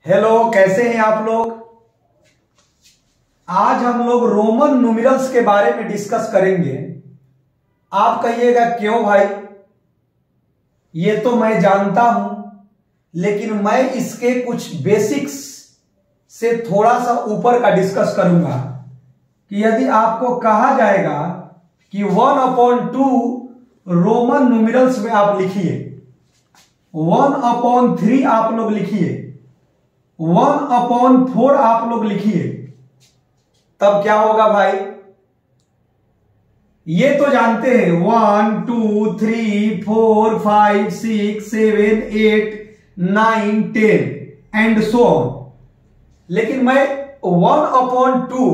Hello, कैसे हैं आप लोग। आज हम लोग रोमन न्यूमेरल्स के बारे में डिस्कस करेंगे। आप कहिएगा क्यों भाई, ये तो मैं जानता हूं, लेकिन मैं इसके कुछ बेसिक्स से थोड़ा सा ऊपर का डिस्कस करूंगा कि यदि आपको कहा जाएगा कि 1/2 रोमन न्यूमेरल्स में आप लिखिए, 1/3 आप लोग लिखिए, 1/4 आप लोग लिखिए, तब क्या होगा भाई। ये तो जानते हैं 1 2 3 4 5 6 7 8 9 10 एंड सो ऑन। लेकिन मैं 1/2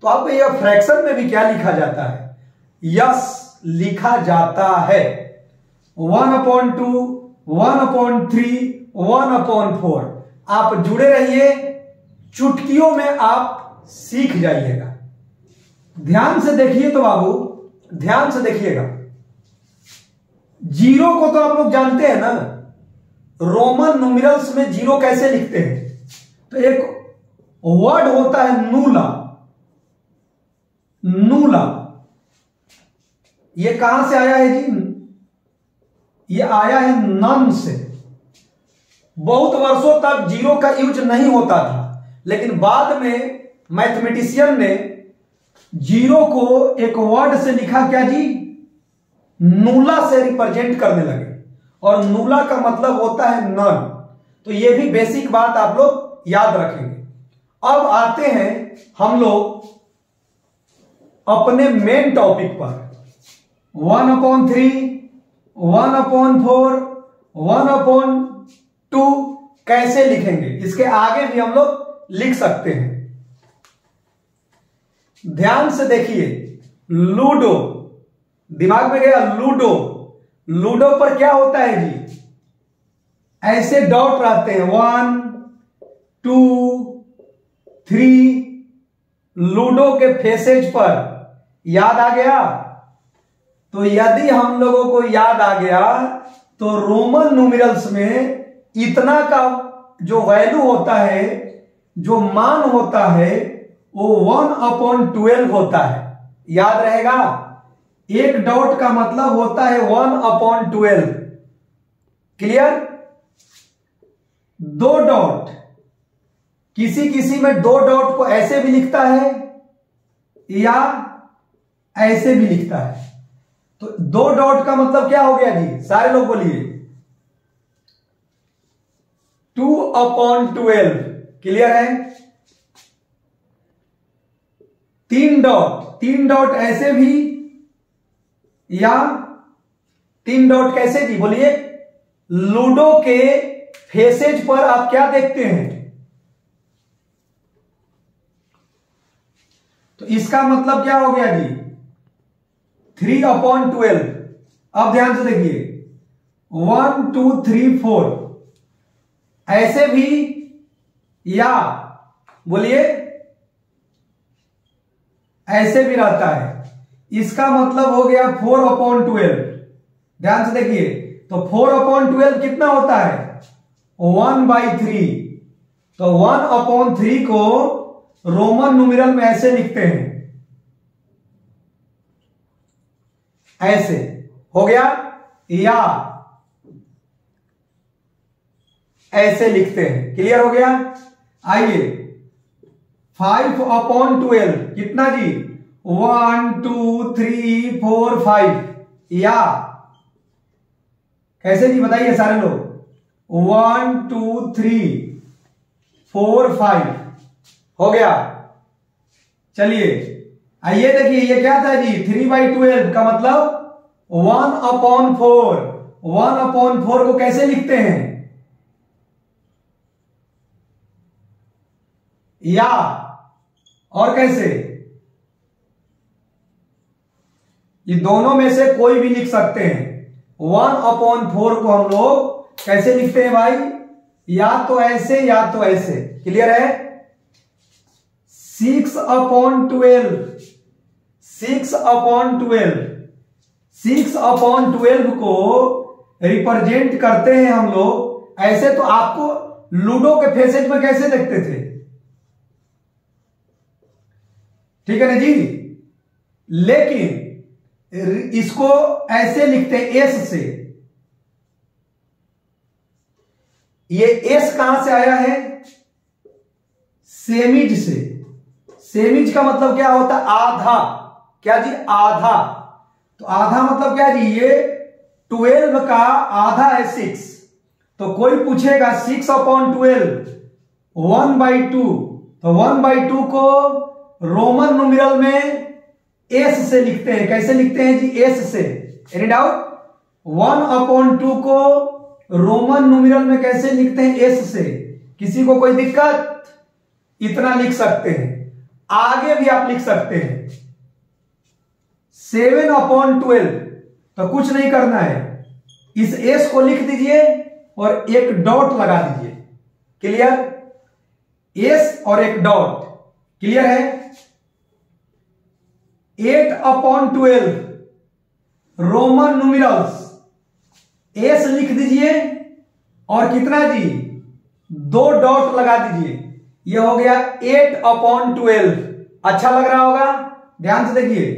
तो आपको यह फ्रैक्शन में भी क्या लिखा जाता है, यस लिखा जाता है। 1/2 1/3 1/4 आप जुड़े रहिए, चुटकियों में आप सीख जाइएगा। ध्यान से देखिए तो बाबू, ध्यान से देखिएगा। जीरो को तो आप लोग जानते हैं ना, रोमन न्यूमेरल्स में जीरो कैसे लिखते हैं। तो एक वर्ड होता है नूला, नूला। ये कहां से आया है जी, ये आया है नन से। बहुत वर्षों तक जीरो का यूज नहीं होता था, लेकिन बाद में मैथमेटिशियन ने जीरो को एक वर्ड से लिखा, क्या जी, नूला से रिप्रेजेंट करने लगे। और नूला का मतलब होता है नन। तो ये भी बेसिक बात आप लोग याद रखेंगे। अब आते हैं हम लोग अपने मेन टॉपिक पर। 1/3 1/4 1/2 कैसे लिखेंगे, इसके आगे भी हम लोग लिख सकते हैं। ध्यान से देखिए, लूडो, दिमाग में गया लूडो। लूडो पर क्या होता है जी, ऐसे डॉट रहते हैं 1 2 3। लूडो के फेसेज पर याद आ गया। तो यदि हम लोगों को याद आ गया तो रोमन न्यूमेरल्स में इतना का जो वैल्यू होता है, जो मान होता है, वो 1/12 होता है। याद रहेगा, एक डॉट का मतलब होता है 1/12। क्लियर। दो डॉट, किसी किसी में दो डॉट को ऐसे भी लिखता है या ऐसे भी लिखता है। तो दो डॉट का मतलब क्या हो गया जी, सारे लोग बोलिए, 2/12। क्लियर है। तीन डॉट ऐसे भी या तीन डॉट कैसे जी, बोलिए। लूडो के फेसेज पर आप क्या देखते हैं, तो इसका मतलब क्या हो गया जी, 3/12। अब ध्यान से देखिए, 1 2 3 4 ऐसे भी या बोलिए ऐसे भी रहता है। इसका मतलब हो गया 4/12। ध्यान से देखिए, तो 4/12 कितना होता है, 1/3। तो 1/3 को रोमन न्यूमेरल में ऐसे लिखते हैं, ऐसे हो गया, या ऐसे लिखते हैं। क्लियर हो गया। आइए 5/12 कितना जी, 1 2 3 4 5, या कैसे जी बताइए सारे लोग, 1 2 3 4 5 हो गया। चलिए आइए देखिए, ये क्या था जी, 3/12 का मतलब 1/4। 1/4 को कैसे लिखते हैं, या और कैसे, ये दोनों में से कोई भी लिख सकते हैं। 1/4 को हम लोग कैसे लिखते हैं भाई, या तो ऐसे या तो ऐसे। क्लियर है। 6/12 6/12 को रिप्रेजेंट करते हैं हम लोग ऐसे। तो आपको लूडो के फेसेज में कैसे देखते थे, ठीक है ना जी। लेकिन इसको ऐसे लिखते हैं एस से। ये एस कहां से आया है, सेमिज से। सेमिज का मतलब क्या होता है, आधा। क्या जी, आधा। तो आधा मतलब क्या जी, ये 12 का आधा है 6। तो कोई पूछेगा 6/12 1/2, तो 1/2 को रोमन न्यूमेरल में एस से लिखते हैं। कैसे लिखते हैं जी, एस से। Any doubt. 1/2 को रोमन न्यूमेरल में कैसे लिखते हैं, एस से। किसी को कोई दिक्कत, इतना लिख सकते हैं। आगे भी आप लिख सकते हैं 7/12। तो कुछ नहीं करना है, इस एस को लिख दीजिए और एक डॉट लगा दीजिए। क्लियर, एस और एक डॉट। क्लियर है। 8/12 रोमन न्यूमेरल्स, एस लिख दीजिए और कितना जी, 2 डॉट लगा दीजिए। ये हो गया 8/12। अच्छा लग रहा होगा, ध्यान से देखिए।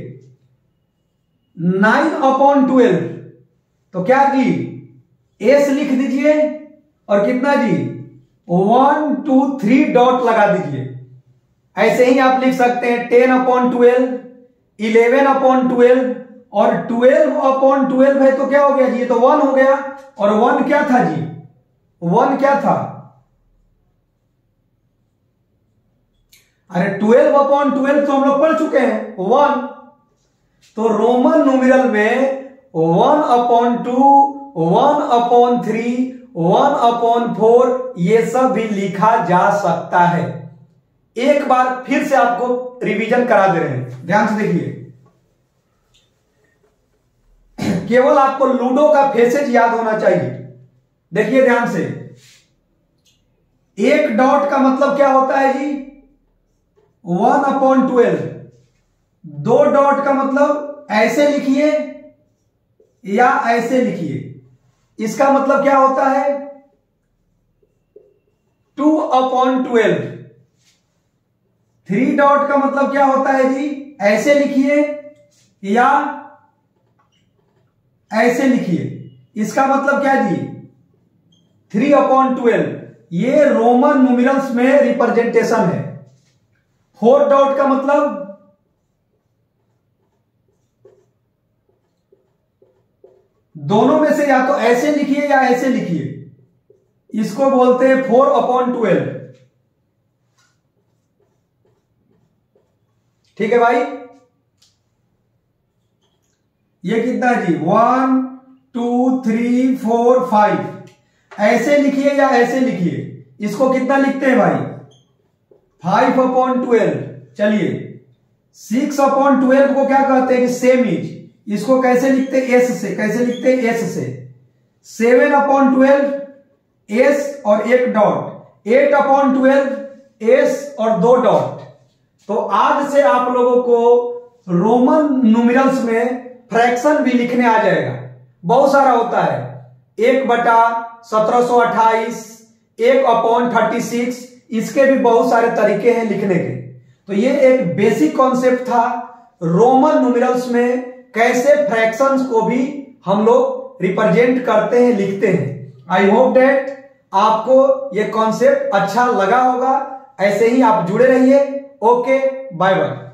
9/12, तो क्या जी, एस लिख दीजिए और कितना जी, 1 2 3 डॉट लगा दीजिए। ऐसे ही आप लिख सकते हैं 10/12, 11/12 और 12/12 है तो क्या हो गया जी, ये तो 1 हो गया। और 1 क्या था जी, 1 क्या था, अरे 12/12 तो हम लोग पढ़ चुके हैं 1। तो रोमन न्यूमेरल में 1/2, 1/3, 1/4 ये सब भी लिखा जा सकता है। एक बार फिर से आपको रिवीजन करा दे रहे हैं, ध्यान से देखिए। केवल आपको लूडो का फेसेज याद होना चाहिए। देखिए ध्यान से, एक डॉट का मतलब क्या होता है जी, 1/12। 2 डॉट का मतलब ऐसे लिखिए या ऐसे लिखिए, इसका मतलब क्या होता है 2/12। 3 डॉट का मतलब क्या होता है जी, ऐसे लिखिए या ऐसे लिखिए, इसका मतलब क्या जी 3/12। ये रोमन न्यूमेरल्स में रिप्रेजेंटेशन है। 4 डॉट का मतलब दोनों में से या तो ऐसे लिखिए या ऐसे लिखिए, इसको बोलते हैं 4/12। ठीक है भाई। ये कितना जी, 1 2 3 4 5। ऐसे लिखिए या ऐसे लिखिए, इसको कितना लिखते हैं भाई 5/12। चलिए 6/12 को क्या कहते हैं, सेमिज। इसको कैसे लिखते हैं, एस से। कैसे लिखते हैं, एस से। 7/12 एस और एक डॉट। 8/12 एस और 2 डॉट। तो आज से आप लोगों को रोमन न्यूमेरल्स में फ्रैक्शन भी लिखने आ जाएगा। बहुत सारा होता है, 1/1728, 1/36। इसके भी बहुत सारे तरीके हैं लिखने के। तो ये एक बेसिक कॉन्सेप्ट था रोमन न्यूमेरल्स में, कैसे फ्रैक्शंस को भी हम लोग रिप्रेजेंट करते हैं, लिखते हैं। आई होप दैट आपको ये कॉन्सेप्ट अच्छा लगा होगा। ऐसे ही आप जुड़े रहिए। Okay, bye bye.